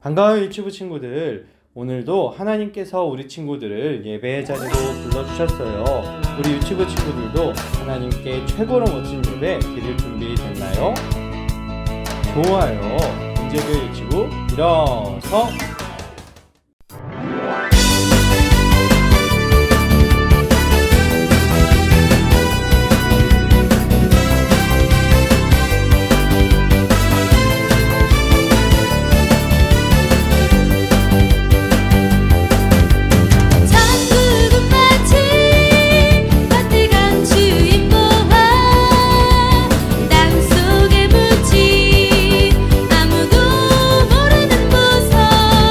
반가워요 유치부 친구들. 오늘도 하나님께서 우리 친구들을 예배의 자리로 불러주셨어요. 우리 유치부 친구들도 하나님께 최고로 멋진 예배 드릴 준비 됐나요? 좋아요. 이제도 유치부 일어서 아무도 모르는 무서운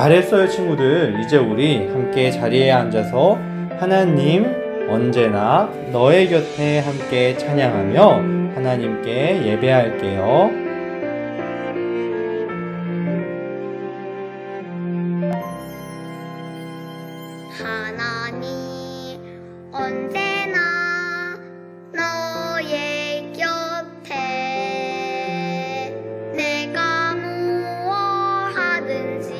잘했어요, 친구들. 이제 우리 함께 자리에 앉아서 하나님 언제나 너의 곁에 함께 찬양하며 하나님께 예배할게요. 하나님 언제나 너의 곁에 내가 무엇 하든지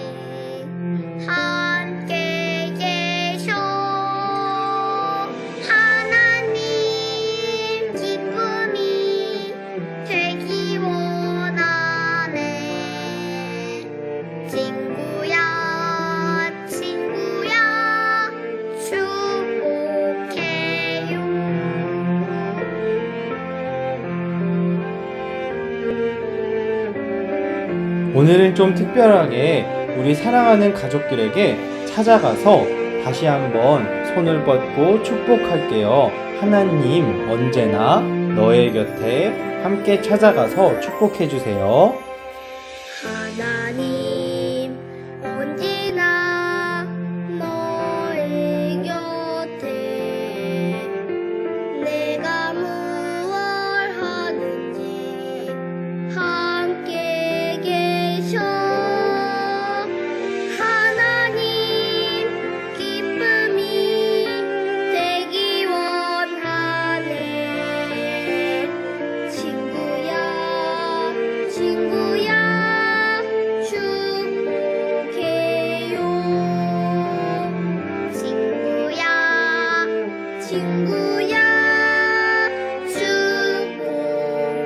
함께 계셔. 하나님 기쁨이 되기 원하네. 친구야 축복해요. 오늘은 좀 특별하게 우리 사랑하는 가족들에게 찾아가서 다시 한번 손을 뻗고 축복할게요. 하나님 언제나 너의 곁에 함께 찾아가서 축복해 주세요. 하나님 언제나 너의 곁에 내가 무엇 하든지 함께 계셔. 하나님 기쁨이 되기 원하네. 친구야 축복해요. 친구야 축복해요.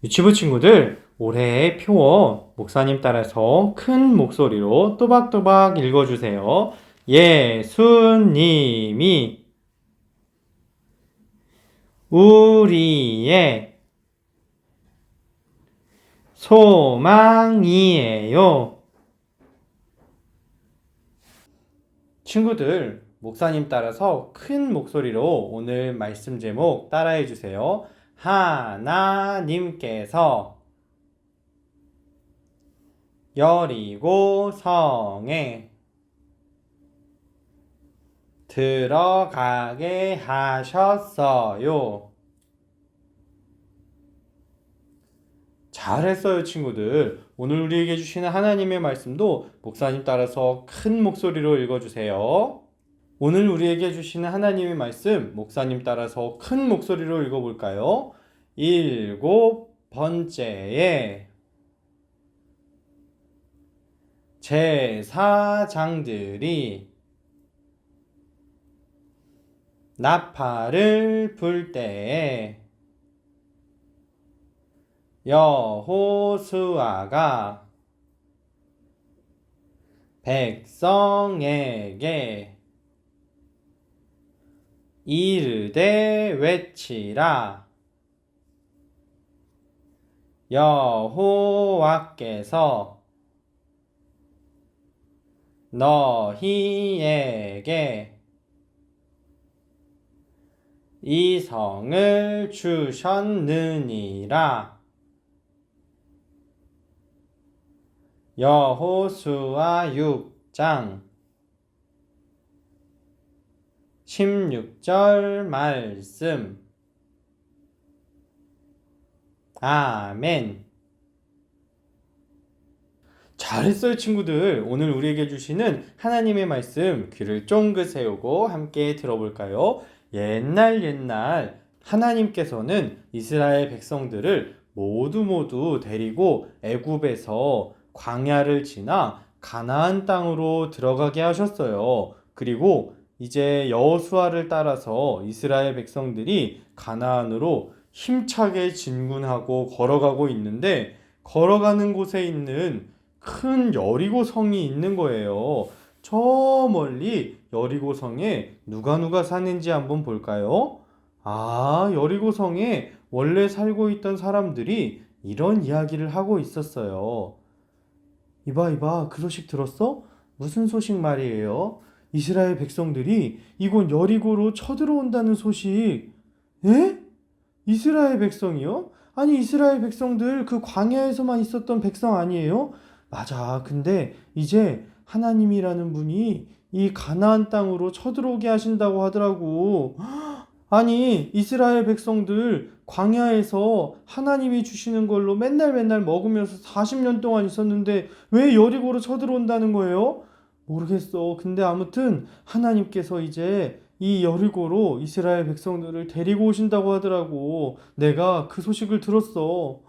유치부 친구들, 올해의 표어 목사님 따라서 큰 목소리로 또박또박 읽어주세요. 예수님이 우리의 소망이에요. 친구들, 목사님 따라서 큰 목소리로 오늘 말씀 제목 따라해 주세요. 하나님께서 여리고 성에 들어가게 하셨어요. 잘했어요, 친구들. 오늘 우리에게 주시는 하나님의 말씀도 목사님 따라서 큰 목소리로 읽어주세요. 오늘 우리에게 주시는 하나님의 말씀 목사님 따라서 큰 목소리로 읽어볼까요? 7번째에 제사장들이 나팔을 불 때에 여호수아가 백성에게 이르되 외치라. 여호와께서 너희에게 이 성을 주셨느니라. 여호수아 6장 16절 말씀. 아멘. 잘했어요, 친구들. 오늘 우리에게 주시는 하나님의 말씀 귀를 쫑긋 세우고 함께 들어볼까요? 옛날 하나님께서는 이스라엘 백성들을 모두 데리고 애굽에서 광야를 지나 가나안 땅으로 들어가게 하셨어요. 그리고 이제 여호수아를 따라서 이스라엘 백성들이 가나안으로 힘차게 진군하고 걸어가고 있는데, 걸어가는 곳에 있는 큰 여리고 성이 있는 거예요. 저 멀리 여리고 성에 누가 사는지 한번 볼까요? 여리고 성에 원래 살고 있던 사람들이 이런 이야기를 하고 있었어요. 이봐, 그 소식 들었어? 무슨 소식 말이에요? 이스라엘 백성들이 이곳 여리고로 쳐들어온다는 소식. 에? 이스라엘 백성이요? 아니, 이스라엘 백성들 그 광야에서만 있었던 백성 아니에요? 맞아. 근데 이제 하나님이라는 분이 이 가나안 땅으로 쳐들어오게 하신다고 하더라고. 아니, 이스라엘 백성들 광야에서 하나님이 주시는 걸로 맨날 맨날 먹으면서 40년 동안 있었는데 왜 여리고로 쳐들어온다는 거예요? 모르겠어. 근데 아무튼 하나님께서 이제 이 여리고로 이스라엘 백성들을 데리고 오신다고 하더라고. 내가 그 소식을 들었어.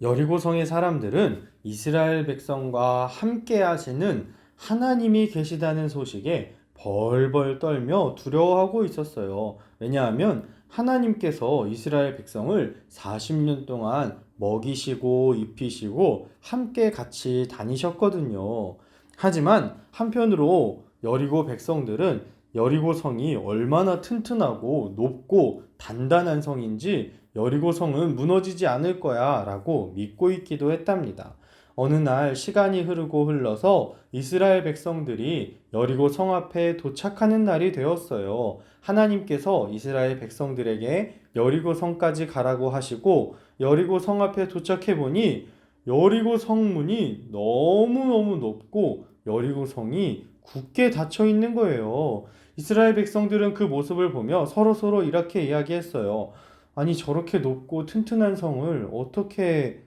여리고 성의 사람들은 이스라엘 백성과 함께 하시는 하나님이 계시다는 소식에 벌벌 떨며 두려워하고 있었어요. 왜냐하면 하나님께서 이스라엘 백성을 40년 동안 먹이시고 입히시고 함께 같이 다니셨거든요. 하지만 한편으로 여리고 백성들은 여리고 성이 얼마나 튼튼하고 높고 단단한 성인지 여리고 성은 무너지지 않을 거야 라고 믿고 있기도 했답니다. 어느 날 시간이 흐르고 흘러서 이스라엘 백성들이 여리고 성 앞에 도착하는 날이 되었어요. 하나님께서 이스라엘 백성들에게 여리고 성까지 가라고 하시고 여리고 성 앞에 도착해 보니 여리고 성문이 너무너무 높고 여리고 성이 굳게 닫혀 있는 거예요. 이스라엘 백성들은 그 모습을 보며 서로서로 이렇게 이야기했어요. 아니, 저렇게 높고 튼튼한 성을 어떻게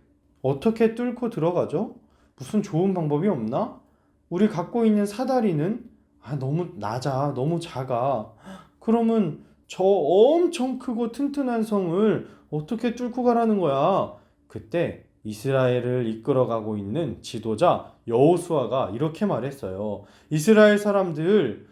뚫고 들어가죠? 무슨 좋은 방법이 없나? 우리 갖고 있는 사다리는 너무 낮아, 너무 작아. 그러면 저 엄청 크고 튼튼한 성을 어떻게 뚫고 가라는 거야? 그때 이스라엘을 이끌어가고 있는 지도자 여호수아가 이렇게 말했어요. 이스라엘 사람들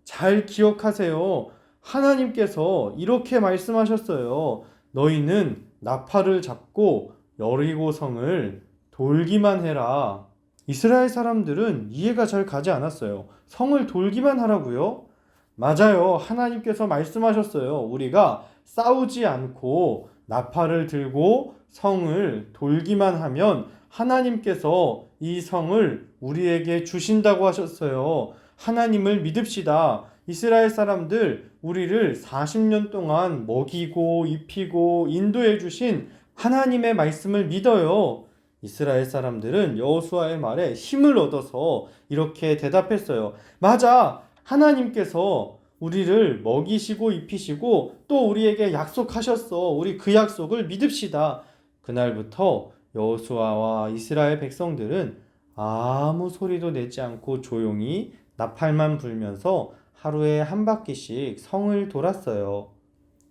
잘 기억하세요. 하나님께서 이렇게 말씀하셨어요. 너희는 나팔을 잡고 여리고 성을 돌기만 해라. 이스라엘 사람들은 이해가 잘 가지 않았어요. 성을 돌기만 하라고요? 맞아요. 하나님께서 말씀하셨어요. 우리가 싸우지 않고 나팔을 들고 성을 돌기만 하면 하나님께서 이 성을 우리에게 주신다고 하셨어요. 하나님을 믿읍시다. 이스라엘 사람들, 우리를 40년 동안 먹이고 입히고 인도해 주신 하나님의 말씀을 믿어요. 이스라엘 사람들은 여호수아의 말에 힘을 얻어서 이렇게 대답했어요. 맞아. 하나님께서 우리를 먹이시고 입히시고 또 우리에게 약속하셨어. 우리 그 약속을 믿읍시다. 그날부터 여호수아와 이스라엘 백성들은 아무 소리도 내지 않고 조용히 나팔만 불면서 하루에 한 바퀴씩 성을 돌았어요.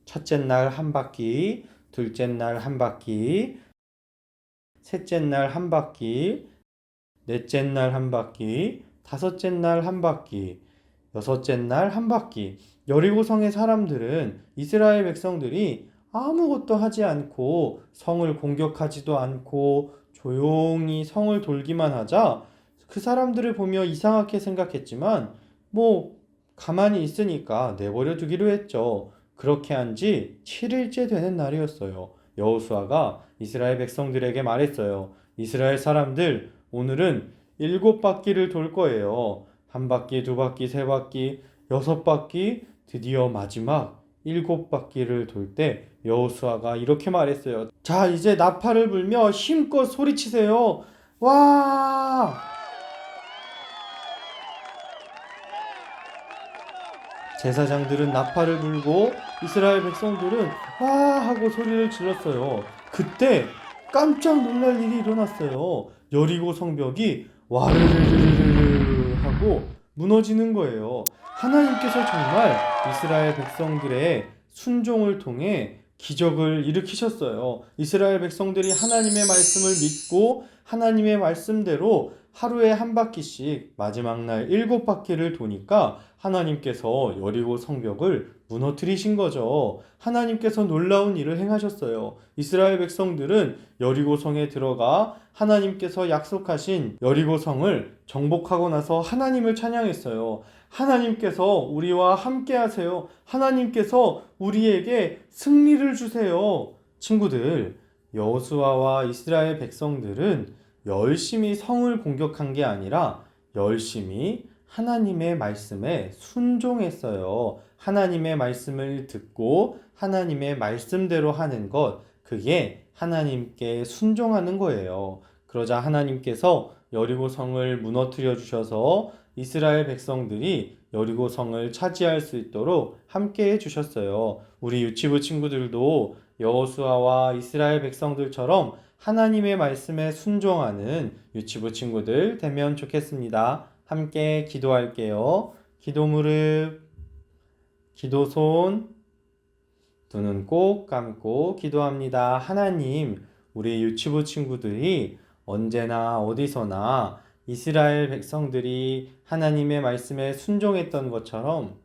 첫째 날 한 바퀴, 둘째 날 한 바퀴, 셋째 날 한 바퀴, 넷째 날 한 바퀴, 다섯째 날 한 바퀴, 여섯째 날 한 바퀴. 여리고성의 사람들은 이스라엘 백성들이 아무것도 하지 않고 성을 공격하지도 않고 조용히 성을 돌기만 하자 그 사람들을 보며 이상하게 생각했지만 가만히 있으니까 내버려 두기로 했죠. 그렇게 한 지 7일째 되는 날이었어요. 여호수아가 이스라엘 백성들에게 말했어요. 이스라엘 사람들, 오늘은 7바퀴를 돌 거예요. 한 바퀴, 두 바퀴, 세 바퀴, 6바퀴, 드디어 마지막 7바퀴를 돌 때 여호수아가 이렇게 말했어요. 자, 이제 나팔을 불며 힘껏 소리치세요. 와! 제사장들은 나팔을 불고 이스라엘 백성들은 와 하고 소리를 질렀어요. 그때 깜짝 놀랄 일이 일어났어요. 여리고 성벽이 와르르르르르 하고 무너지는 거예요. 하나님께서 정말 이스라엘 백성들의 순종을 통해 기적을 일으키셨어요. 이스라엘 백성들이 하나님의 말씀을 믿고 하나님의 말씀대로 하루에 한 바퀴씩 마지막 날 7바퀴를 도니까 하나님께서 여리고 성벽을 무너뜨리신 거죠. 하나님께서 놀라운 일을 행하셨어요. 이스라엘 백성들은 여리고 성에 들어가 하나님께서 약속하신 여리고 성을 정복하고 나서 하나님을 찬양했어요. 하나님께서 우리와 함께 하세요. 하나님께서 우리에게 승리를 주세요. 친구들, 여호수아와 이스라엘 백성들은 열심히 성을 공격한 게 아니라 열심히 하나님의 말씀에 순종했어요. 하나님의 말씀을 듣고 하나님의 말씀대로 하는 것, 그게 하나님께 순종하는 거예요. 그러자 하나님께서 여리고성을 무너뜨려 주셔서 이스라엘 백성들이 여리고성을 차지할 수 있도록 함께 해주셨어요. 우리 유치부 친구들도 여호수아와 이스라엘 백성들처럼 하나님의 말씀에 순종하는 유치부 친구들 되면 좋겠습니다. 함께 기도할게요. 기도 무릎, 기도 손, 두 눈 꼭 감고 기도합니다. 하나님, 우리 유치부 친구들이 언제나 어디서나 이스라엘 백성들이 하나님의 말씀에 순종했던 것처럼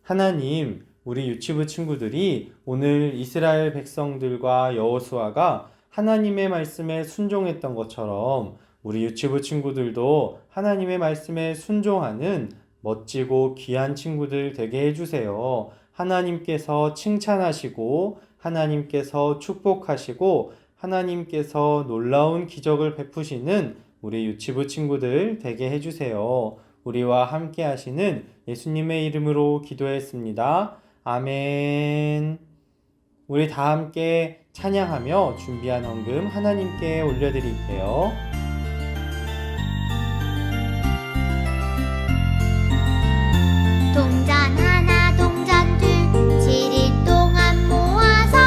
하나님, 우리 유치부 친구들이 오늘 이스라엘 백성들과 여호수아가 하나님의 말씀에 순종했던 것처럼 우리 유치부 친구들도 하나님의 말씀에 순종하는 멋지고 귀한 친구들 되게 해주세요. 하나님께서 칭찬하시고 하나님께서 축복하시고 하나님께서 놀라운 기적을 베푸시는 우리 유치부 친구들 되게 해주세요. 우리와 함께 하시는 예수님의 이름으로 기도했습니다. 아멘. 우리 다 함께 찬양하며 준비한 헌금 하나님께 올려드릴게요. 동전 하나 동전 둘 7일 동안 모아서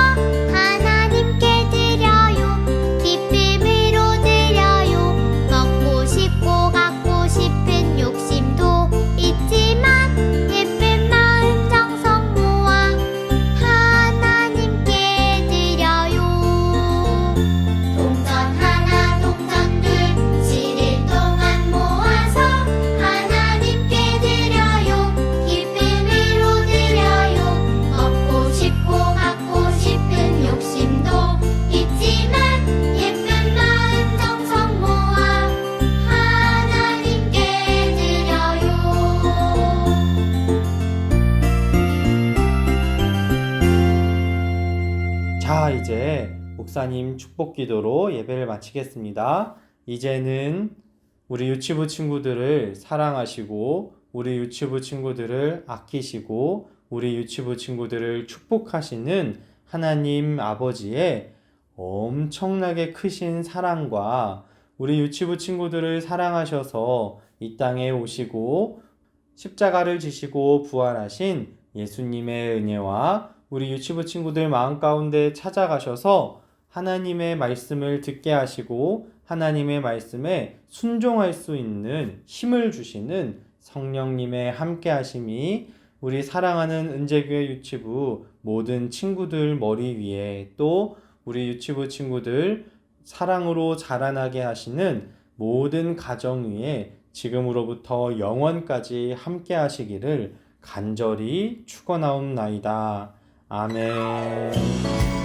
하나님께 드려요. 기쁨으로 드려요. 먹고 싶고 갖고 싶은 욕심도 있지만 예쁜 마음 정성 모아 하나님께 드려요. 동전 하나 동전 둘 7일 동안 모아서 하나님께 드려요. 기쁨으로 드려요. 먹고 싶고 갖고 싶은 욕심도 있지만 예쁜 마음 정성 모아 하나님께 드려요. 자, 이제 목사님 축복 기도로 예배를 마치겠습니다. 이제는 우리 유치부 친구들을 사랑하시고 우리 유치부 친구들을 아끼시고 우리 유치부 친구들을 축복하시는 하나님 아버지의 엄청나게 크신 사랑과 우리 유치부 친구들을 사랑하셔서 이 땅에 오시고 십자가를 지시고 부활하신 예수님의 은혜와 우리 유치부 친구들 마음 가운데 찾아가셔서 하나님의 말씀을 듣게 하시고 하나님의 말씀에 순종할 수 있는 힘을 주시는 성령님의 함께 하심이 우리 사랑하는 은재교회 유치부 모든 친구들 머리 위에 또 우리 유치부 친구들 사랑으로 자라나게 하시는 모든 가정 위에 지금으로부터 영원까지 함께 하시기를 간절히 축원하옵나이다. 아멘.